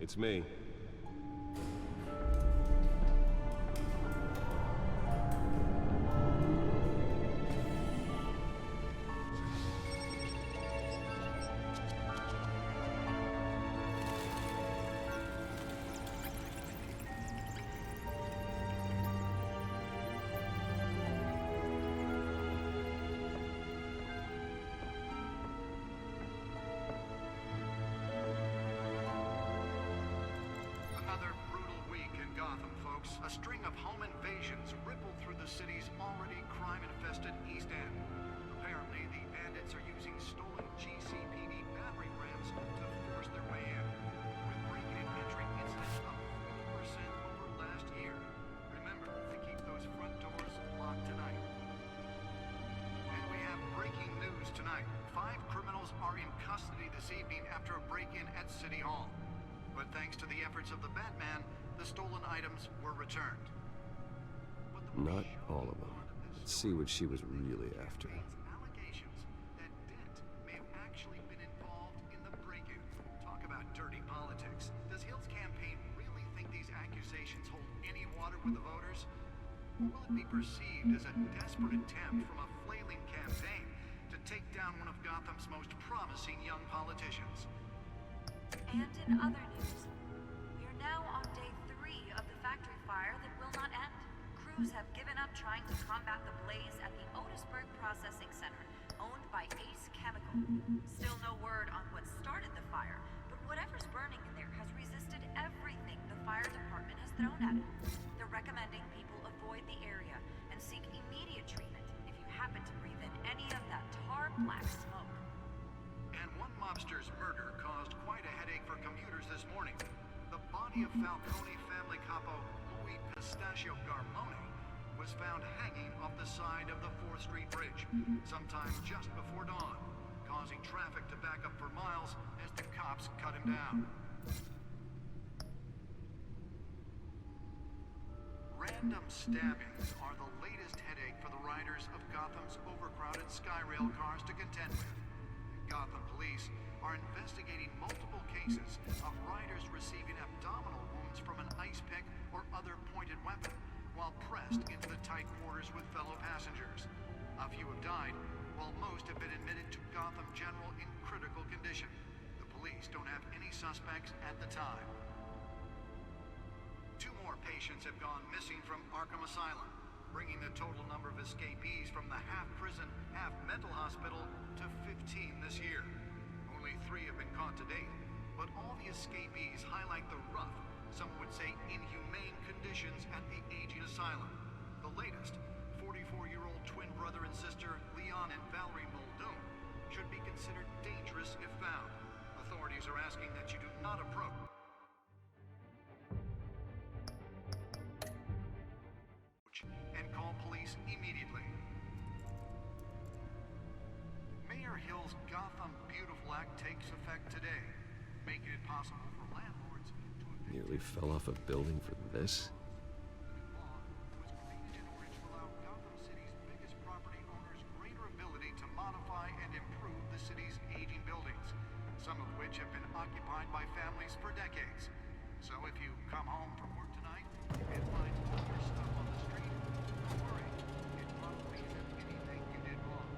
It's me. A string of home invasions ripple through the city's already crime-infested East End. Apparently, the bandits are using stolen GCPD battering rams to force their way in, with break-in and entry incidents up 40% over last year. Remember to keep those front doors locked tonight. And we have breaking news tonight. 5 criminals are in custody this evening after a break-in at City Hall. But thanks to the efforts of the Batman, the stolen items were returned. Not all of them. Let's see what she was really after. Allegations that Dent may have actually been involved in the break-in. Talk about dirty politics. Does Hill's campaign really think these accusations hold any water with the voters? Or will it be perceived as a desperate attempt from a flailing campaign to take down one of Gotham's most promising young politicians? And in other news, we're now on day 3 of the factory fire that will not end. Crews have given up trying to combat the blaze at the Otisburg Processing Center, owned by Ace Chemical. Still no word on what started the fire, but whatever's burning in there has resisted everything the fire department has thrown at it. They're recommending people avoid the area and seek immediate treatment if you happen to breathe in any of that tar black smoke. And one mobster's murder caused quite a headache for commuters this morning. The body of Falcone family capo Louis Pistachio Garmone was found hanging off the side of the 4th Street Bridge, sometime just before dawn, causing traffic to back up for miles as the cops cut him down. Random stabbings are the latest headache for the riders of Gotham's overcrowded Skyrail cars to contend with. Gotham police are investigating multiple cases of riders receiving abdominal wounds from an ice pick or other pointed weapon while pressed into the tight quarters with fellow passengers. A few have died, while most have been admitted to Gotham General in critical condition. The police don't have any suspects at the time. 2 more patients have gone missing from Arkham Asylum, bringing the total number of escapees from the half-prison, half-mental hospital to 15 this year. Only 3 have been caught to date, but all the escapees highlight the rough, some would say inhumane conditions at the aging asylum. The latest, 44-year-old twin brother and sister Leon and Valerie Muldoon, should be considered dangerous if found. Authorities are asking that you do not approach and call police immediately. Mayor Hill's Gotham Beautiful Act takes effect today, making it possible for landlords to Nearly fell off a building for this? The law was created in order to allow Gotham City's biggest property owners greater ability to modify and improve the city's aging buildings, some of which have been occupied by families for decades. So if you come home from work tonight and find other stuff on the street, don't worry. It probably isn't anything you did wrong.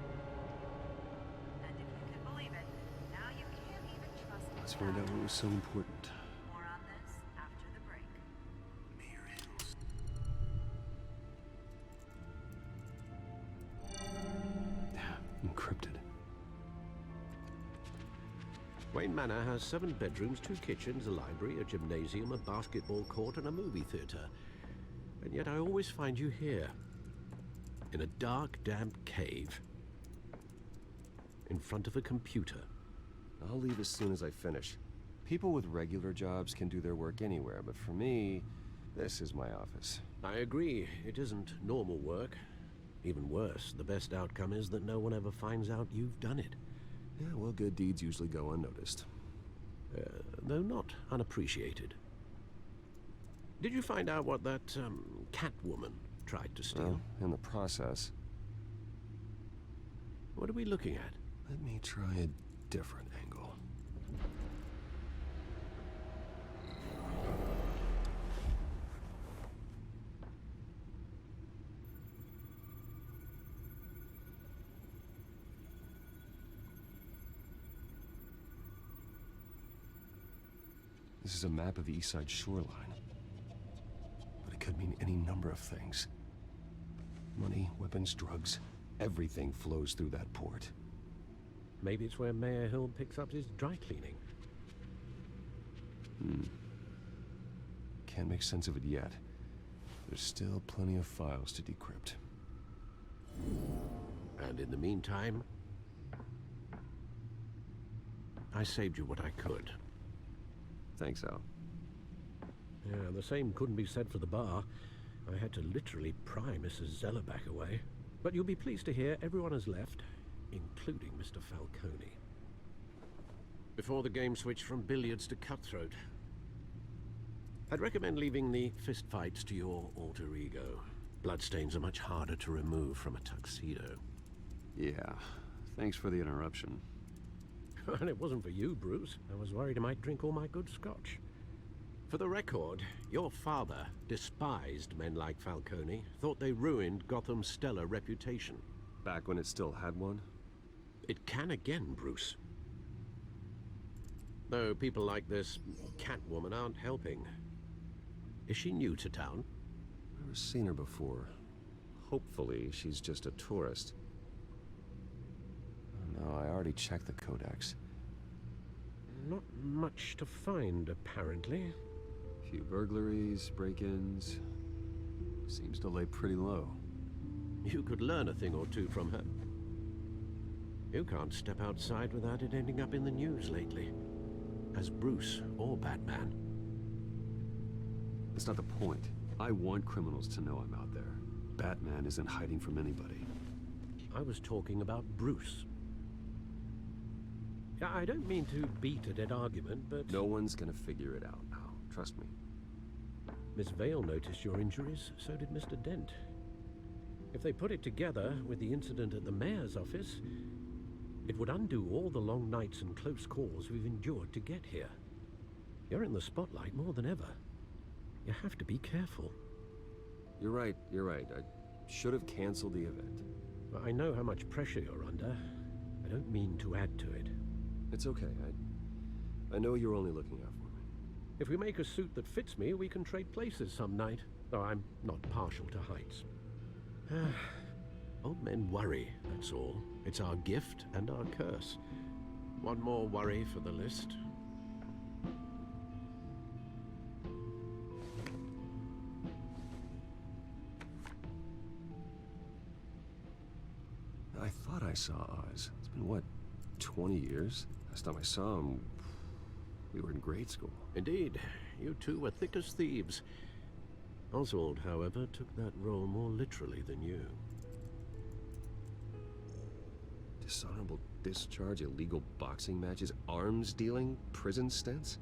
And if you can believe it, now you can't even trust Let's find out what was so important. More on this after the break. Mayor Hills. Encrypted. Wayne Manor has 7 bedrooms, 2 kitchens, a library, a gymnasium, a basketball court, and a movie theater. And yet I always find you here, in a dark, damp cave, in front of a computer. I'll leave as soon as I finish. People with regular jobs can do their work anywhere, but for me, this is my office. I agree, it isn't normal work. Even worse, the best outcome is that no one ever finds out you've done it. Yeah, well, good deeds usually go unnoticed. Though not unappreciated. Did you find out what that, Catwoman tried to steal? Well, in the process. What are we looking at? Let me try a different angle. This is a map of the east side shoreline. But it could mean any number of things. Money, weapons, drugs, everything flows through that port. Maybe it's where Mayor Hill picks up his dry cleaning. Can't make sense of it yet. There's still plenty of files to decrypt. And in the meantime, I saved you what I could. Thanks, Al. Yeah, the same couldn't be said for the bar. I had to literally pry Mrs. Zellerback away. But you'll be pleased to hear everyone has left, including Mr. Falcone. Before the game switched from billiards to cutthroat. I'd recommend leaving the fistfights to your alter ego. Bloodstains are much harder to remove from a tuxedo. Yeah, thanks for the interruption. And it wasn't for you, Bruce. I was worried I might drink all my good scotch. For the record, your father despised men like Falcone, thought they ruined Gotham's stellar reputation. Back when it still had one? It can again, Bruce. Though people like this Catwoman aren't helping. Is she new to town? Never seen her before. Hopefully, she's just a tourist. Oh, no, I already checked the codex. Not much to find, apparently. Few burglaries, break-ins. Seems to lay pretty low. You could learn a thing or two from her. You can't step outside without it ending up in the news lately. As Bruce or Batman. That's not the point. I want criminals to know I'm out there. Batman isn't hiding from anybody. I was talking about Bruce. Yeah, I don't mean to beat a dead argument, but... No one's gonna figure it out now. Trust me. Miss Vale noticed your injuries, so did Mr. Dent. If they put it together with the incident at the mayor's office, it would undo all the long nights and close calls we've endured to get here. You're in the spotlight more than ever. You have to be careful. You're right. I should have canceled the event. I know how much pressure you're under. I don't mean to add to it. It's okay. I know you're only looking out for me. If we make a suit that fits me, we can trade places some night. Though I'm not partial to heights. Old men worry, that's all. It's our gift and our curse. One more worry for the list. I thought I saw Oz. It's been, what, 20 years? Last time I saw him, we were in grade school. Indeed, you two were thick as thieves. Oswald, however, took that role more literally than you. Dishonorable discharge, illegal boxing matches, arms dealing, prison stints?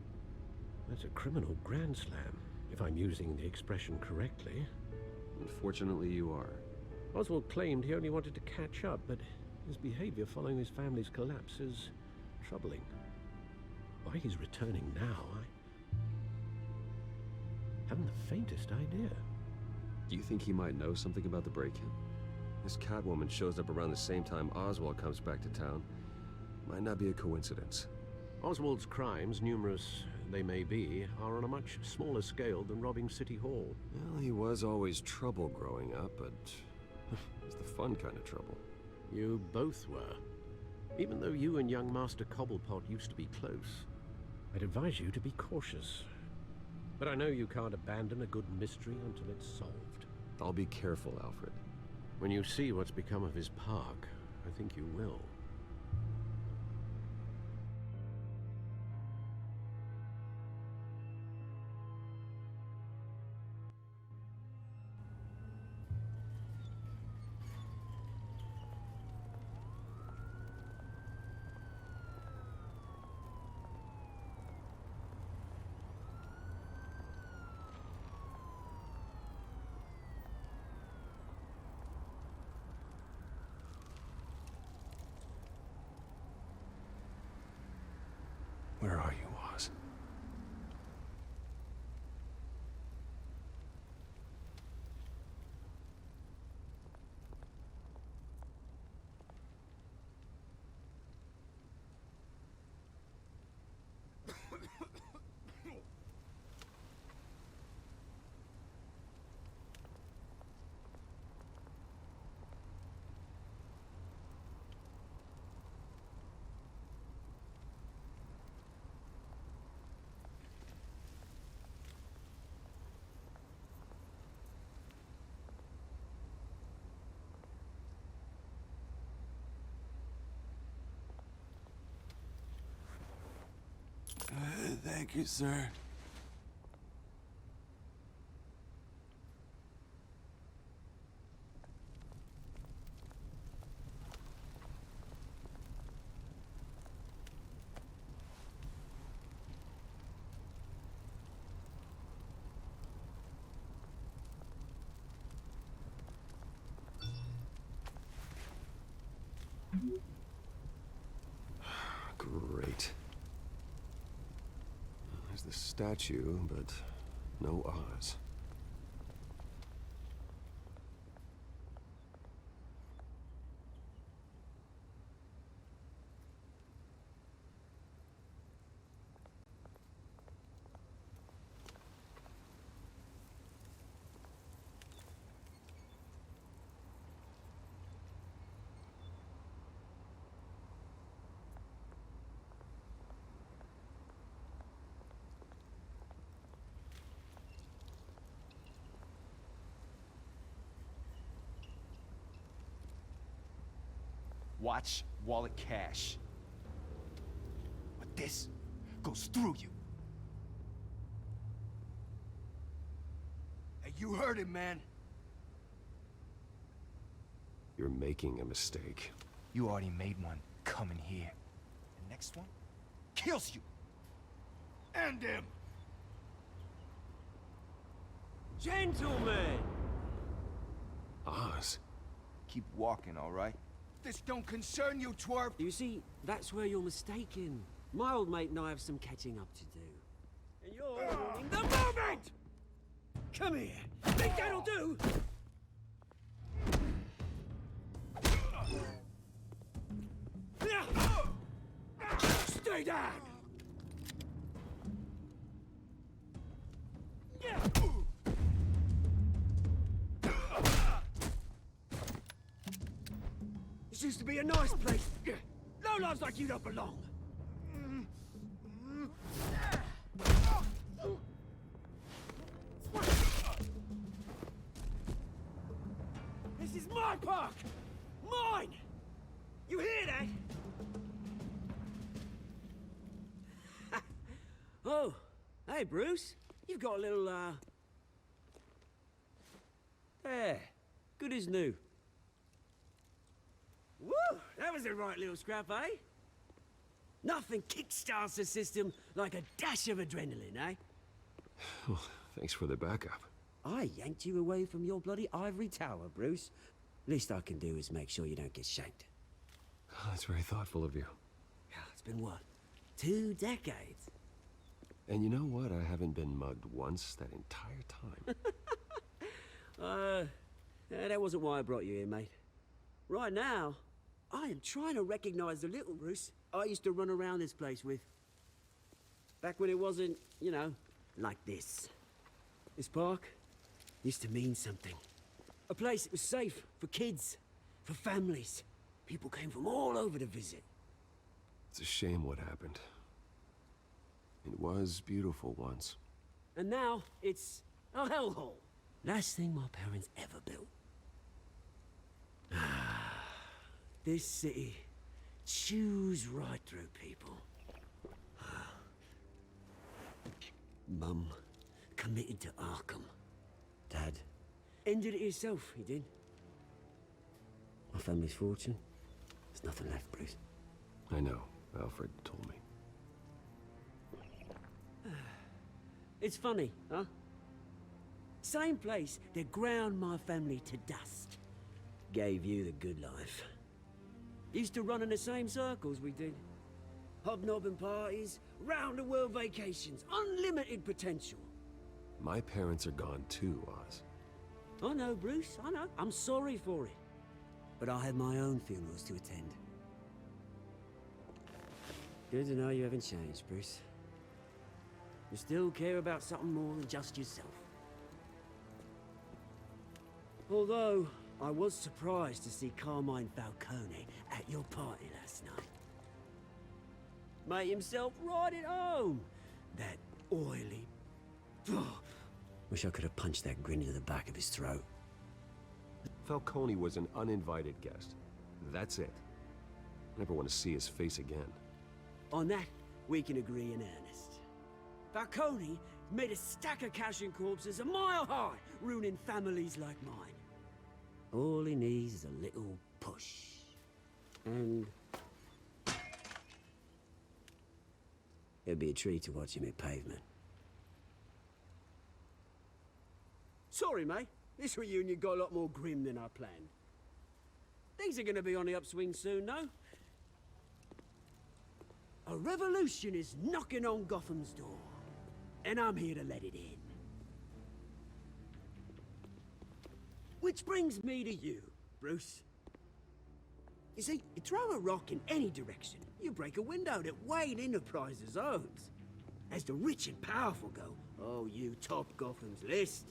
That's a criminal grand slam, if I'm using the expression correctly. Unfortunately, you are. Oswald claimed he only wanted to catch up, but his behavior following his family's collapse is troubling. Why he's returning now, I haven't the faintest idea. Do you think he might know something about the break-in? This Catwoman shows up around the same time Oswald comes back to town. Might not be a coincidence. Oswald's crimes, numerous they may be, are on a much smaller scale than robbing City Hall. Well, he was always trouble growing up, but it's the fun kind of trouble. You both were. Even though you and young Master Cobblepot used to be close. I'd advise you to be cautious. But I know you can't abandon a good mystery until it's solved. I'll be careful, Alfred. When you see what's become of his park, I think you will. Thank you, sir. Great. There's the statue, but no Oz. Watch wallet cash. But this goes through you. Hey, you heard it, man. You're making a mistake. You already made one coming here. The next one kills you. And him. Gentlemen! Oz? Keep walking, all right? This don't concern you, twerp. You see, that's where you're mistaken. My old mate and I have some catching up to do. And you're ruining the moment! Come here! Think that'll do? Stay down! This used to be a nice place. Lowlifes like you don't belong. This is my park! Mine! You hear that? Oh, hey Bruce. You've got a little, there. Good as new. Woo! That was a right little scrap, eh? Nothing kickstarts the system like a dash of adrenaline, eh? Well, thanks for the backup. I yanked you away from your bloody ivory tower, Bruce. Least I can do is make sure you don't get shanked. Oh, that's very thoughtful of you. Yeah, it's been what? 2 decades? And you know what? I haven't been mugged once that entire time. Yeah, that wasn't why I brought you here, mate. Right now, I am trying to recognize the little Bruce I used to run around this place with. Back when it wasn't, you know, like this. This park used to mean something. A place that was safe for kids, for families. People came from all over to visit. It's a shame what happened. It was beautiful once. And now, it's a hellhole. Last thing my parents ever built. This city chews right through people. Mum committed to Arkham. Dad ended it himself, he did. My family's fortune, there's nothing left, Bruce. I know. Alfred told me. It's funny, huh? Same place that ground my family to dust. Gave you the good life. Used to run in the same circles we did. Hobnobbing parties, round-the-world vacations, unlimited potential. My parents are gone too, Oz. I know, Bruce, I know. I'm sorry for it. But I have my own funerals to attend. Good to know you haven't changed, Bruce. You still care about something more than just yourself. Although, I was surprised to see Carmine Falcone at your party last night. Made himself right at home. That oily... Wish I could have punched that grin into the back of his throat. Falcone was an uninvited guest. That's it. Never want to see his face again. On that, we can agree in earnest. Falcone made a stack of cash and corpses a mile high, ruining families like mine. All he needs is a little push. And... it'd be a treat to watch him hit pavement. Sorry, mate. This reunion got a lot more grim than I planned. Things are gonna be on the upswing soon, though. A revolution is knocking on Gotham's door, and I'm here to let it in. Which brings me to you, Bruce. You see, you throw a rock in any direction, you break a window that Wayne Enterprises owns. As the rich and powerful go, oh, you top Gotham's list.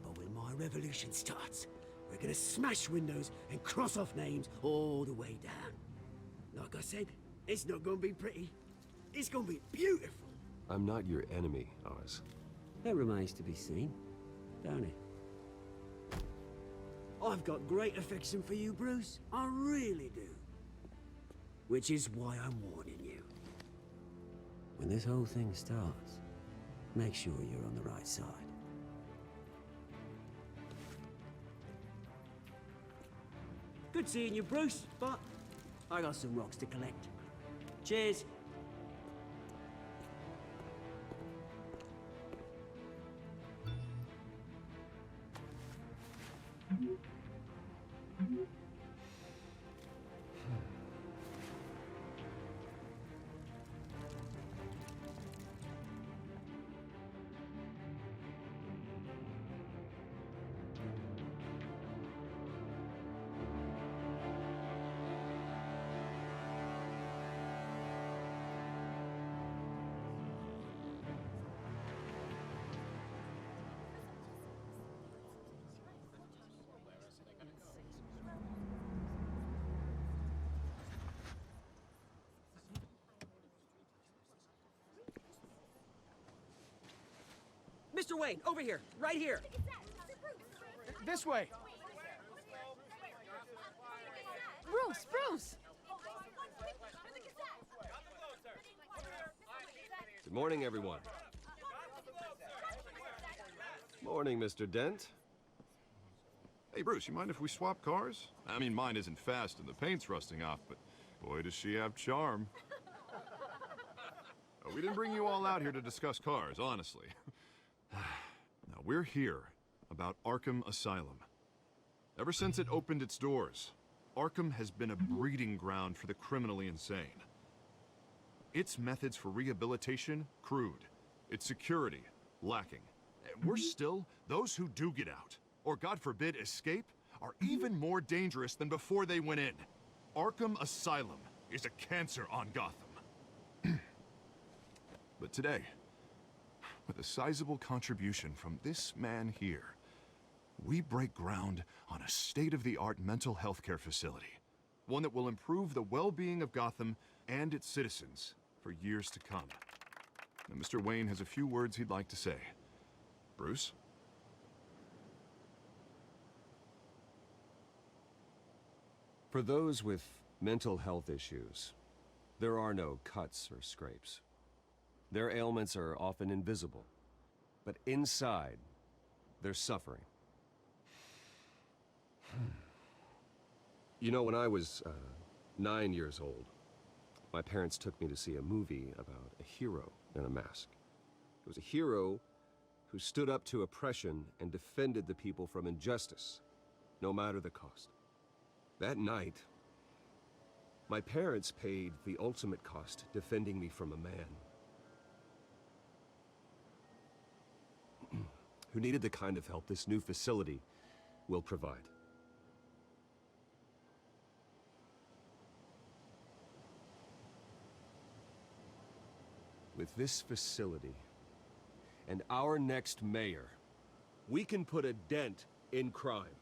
But when my revolution starts, we're gonna smash windows and cross off names all the way down. Like I said, it's not gonna be pretty. It's gonna be beautiful. I'm not your enemy, Oz. That remains to be seen, don't it? I've got great affection for you, Bruce. I really do. Which is why I'm warning you. When this whole thing starts, make sure you're on the right side. Good seeing you, Bruce, but I got some rocks to collect. Cheers. Mr. Wayne, over here, right here. This way. Bruce! Good morning, everyone. Morning, Mr. Dent. Hey, Bruce, you mind if we swap cars? I mean, mine isn't fast and the paint's rusting off, but boy, does she have charm. We didn't bring you all out here to discuss cars, honestly. Now, we're here about Arkham Asylum. Ever since it opened its doors, Arkham has been a breeding ground for the criminally insane. Its methods for rehabilitation, crude. Its security, lacking. And worse still, those who do get out, or God forbid, escape, are even more dangerous than before they went in. Arkham Asylum is a cancer on Gotham. But today, with a sizable contribution from this man here, we break ground on a state-of-the-art mental health care facility. One that will improve the well-being of Gotham and its citizens for years to come. Now, Mr. Wayne has a few words he'd like to say. Bruce? For those with mental health issues, there are no cuts or scrapes. Their ailments are often invisible, but inside, they're suffering. You know, when I was 9 years old, my parents took me to see a movie about a hero in a mask. It was a hero who stood up to oppression and defended the people from injustice, no matter the cost. That night, my parents paid the ultimate cost defending me from a man who needed the kind of help this new facility will provide. With this facility and our next mayor, we can put a dent in crime.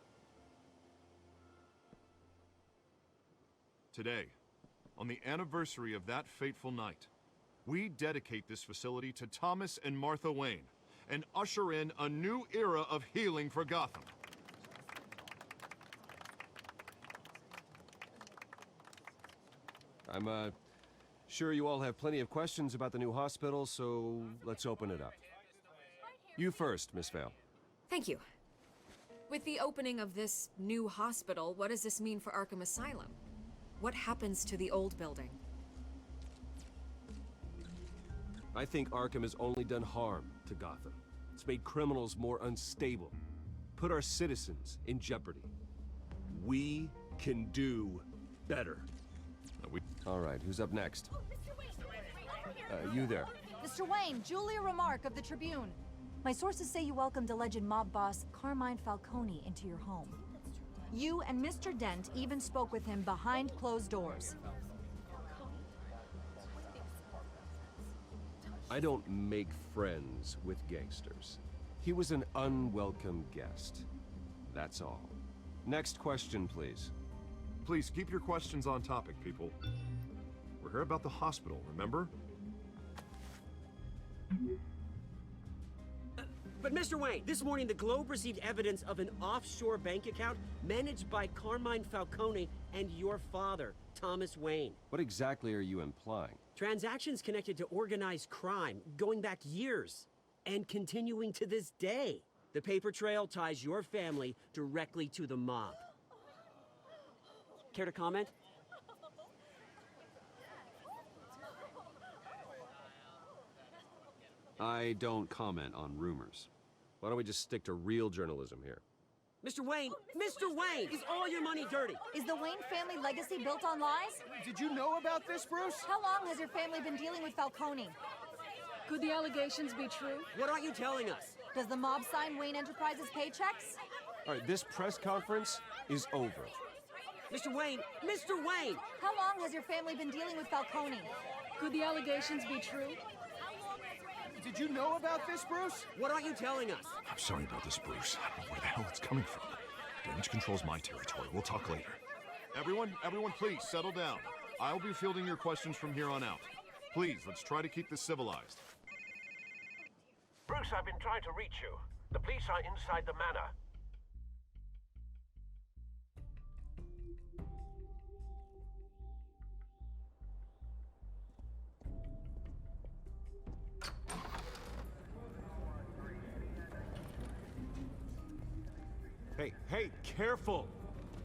Today, on the anniversary of that fateful night, we dedicate this facility to Thomas and Martha Wayne and usher in a new era of healing for Gotham. I'm Sure, you all have plenty of questions about the new hospital, so let's open it up. You first, Miss Vale. Thank you. With the opening of this new hospital, what does this mean for Arkham Asylum? What happens to the old building? I think Arkham has only done harm to Gotham. It's made criminals more unstable, put our citizens in jeopardy. We can do better. All right, who's up next? You there. Mr. Wayne, Julia Remark of the Tribune. My sources say you welcomed alleged mob boss Carmine Falcone into your home. You and Mr. Dent even spoke with him behind closed doors. I don't make friends with gangsters. He was an unwelcome guest. That's all. Next question, please. Please keep your questions on topic, people. We're here about the hospital, remember? But Mr. Wayne, this morning the Globe received evidence of an offshore bank account managed by Carmine Falcone and your father, Thomas Wayne. What exactly are you implying? Transactions connected to organized crime, going back years, and continuing to this day. The paper trail ties your family directly to the mob. Care to comment? I don't comment on rumors. Why don't we just stick to real journalism here? Mr. Wayne, is all your money dirty? Is the Wayne family legacy built on lies? Did you know about this, Bruce? How long has your family been dealing with Falcone? Could the allegations be true? What aren't you telling us? Does the mob sign Wayne Enterprises paychecks? All right, this press conference is over. Mr. Wayne! How long has your family been dealing with Falcone? Could the allegations be true? Did you know about this, Bruce? What aren't you telling us? I'm sorry about this, Bruce. I don't know where the hell it's coming from. Damage control's my territory. We'll talk later. Everyone, please, settle down. I'll be fielding your questions from here on out. Please, let's try to keep this civilized. Bruce, I've been trying to reach you. The police are inside the manor. Hey, careful!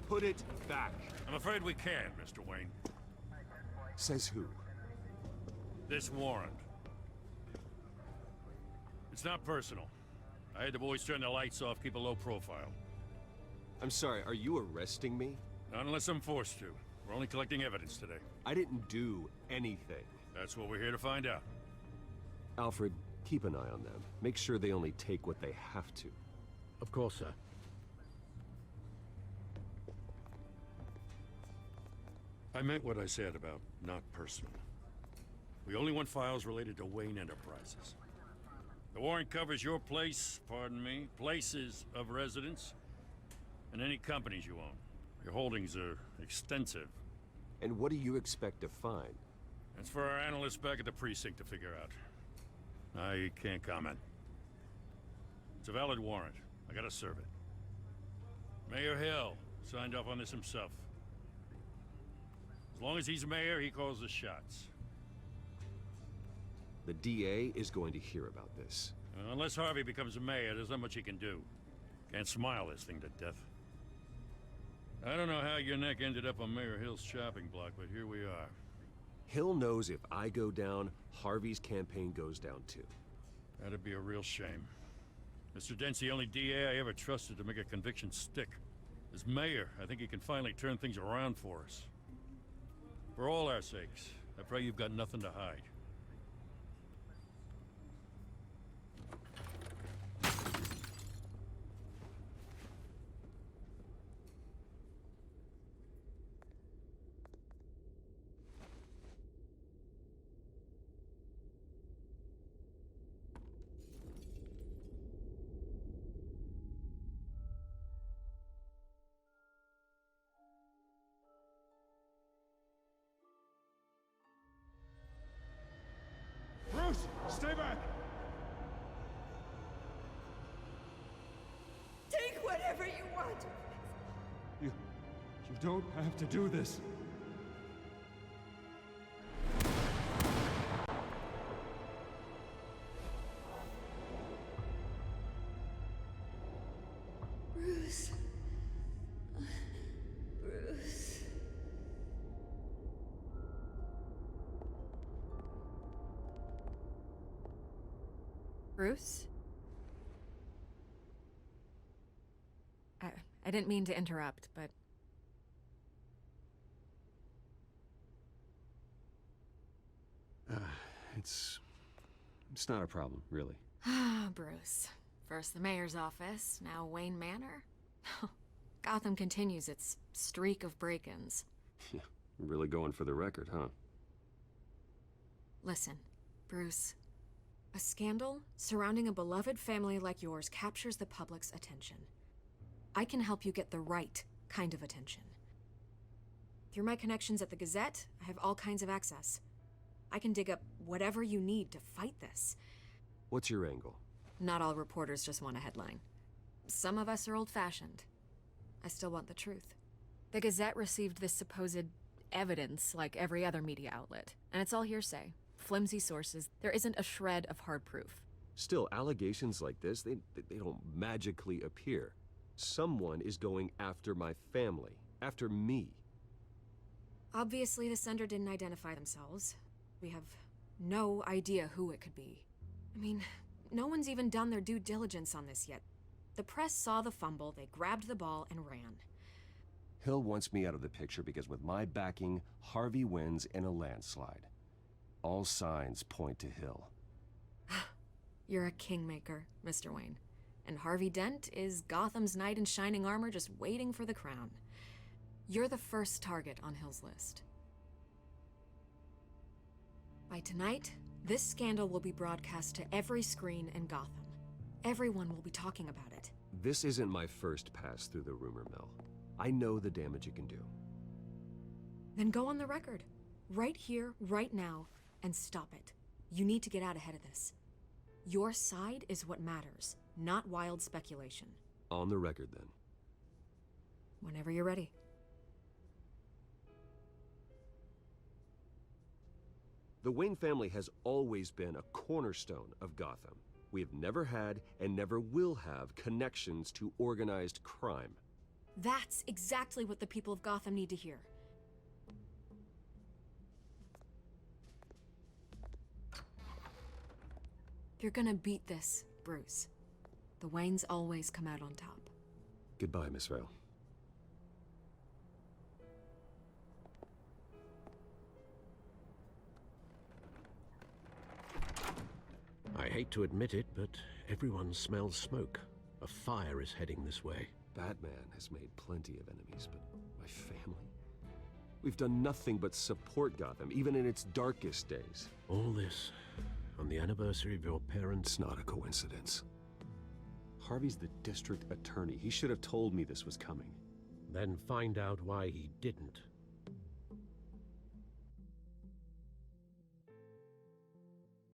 Put it back. I'm afraid we can't, Mr. Wayne. Says who? This warrant. It's not personal. I had the boys turn the lights off, keep a low profile. I'm sorry, are you arresting me? Not unless I'm forced to. We're only collecting evidence today. I didn't do anything. That's what we're here to find out. Alfred, keep an eye on them. Make sure they only take what they have to. Of course, sir. I meant what I said about not personal. We only want files related to Wayne Enterprises. The warrant covers your place, pardon me, places of residence, and any companies you own. Your holdings are extensive. And what do you expect to find? That's for our analysts back at the precinct to figure out. I can't comment. It's a valid warrant. I gotta serve it. Mayor Hill signed off on this himself. As long as he's mayor, he calls the shots. The DA is going to hear about this. Unless Harvey becomes mayor, there's not much he can do. Can't smile this thing to death. I don't know how your neck ended up on Mayor Hill's chopping block, but here we are. Hill knows if I go down, Harvey's campaign goes down too. That'd be a real shame. Mr. Dent's the only DA I ever trusted to make a conviction stick. As mayor, I think he can finally turn things around for us. For all our sakes, I pray you've got nothing to hide. Bruce, stay back! Take whatever you want. You don't have to do this. Bruce? I didn't mean to interrupt, but... It's not a problem, really. Ah, Bruce. First the mayor's office, now Wayne Manor. Gotham continues its streak of break-ins. Yeah, really going for the record, huh? Listen, Bruce. A scandal surrounding a beloved family like yours captures the public's attention. I can help you get the right kind of attention. Through my connections at the Gazette, I have all kinds of access. I can dig up whatever you need to fight this. What's your angle? Not all reporters just want a headline. Some of us are old-fashioned. I still want the truth. The Gazette received this supposed evidence like every other media outlet, and it's all hearsay. Flimsy sources. There isn't a shred of hard proof. Still, allegations like this, they don't magically appear. Someone is going after my family, after me. Obviously, the sender didn't identify themselves. We have no idea who it could be. I mean, no one's even done their due diligence on this yet. The press saw the fumble, they grabbed the ball and ran. Hill wants me out of the picture because with my backing, Harvey wins in a landslide. All signs point to Hill. You're a kingmaker, Mr. Wayne. And Harvey Dent is Gotham's knight in shining armor just waiting for the crown. You're the first target on Hill's list. By tonight, this scandal will be broadcast to every screen in Gotham. Everyone will be talking about it. This isn't my first pass through the rumor mill. I know the damage it can do. Then go on the record. Right here, right now, and stop it. You need to get out ahead of this. Your side is what matters, not wild speculation. On the record, then. Whenever you're ready. The Wayne family has always been a cornerstone of Gotham. We have never had and never will have connections to organized crime. That's exactly what the people of Gotham need to hear. You're gonna beat this, Bruce. The Waynes always come out on top. Goodbye, Miss Vale. I hate to admit it, but everyone smells smoke. A fire is heading this way. Batman has made plenty of enemies, but my family? We've done nothing but support Gotham, even in its darkest days. All this on the anniversary of your parents' It's not a coincidence. Harvey's the district attorney. He should have told me this was coming. Then find out why he didn't.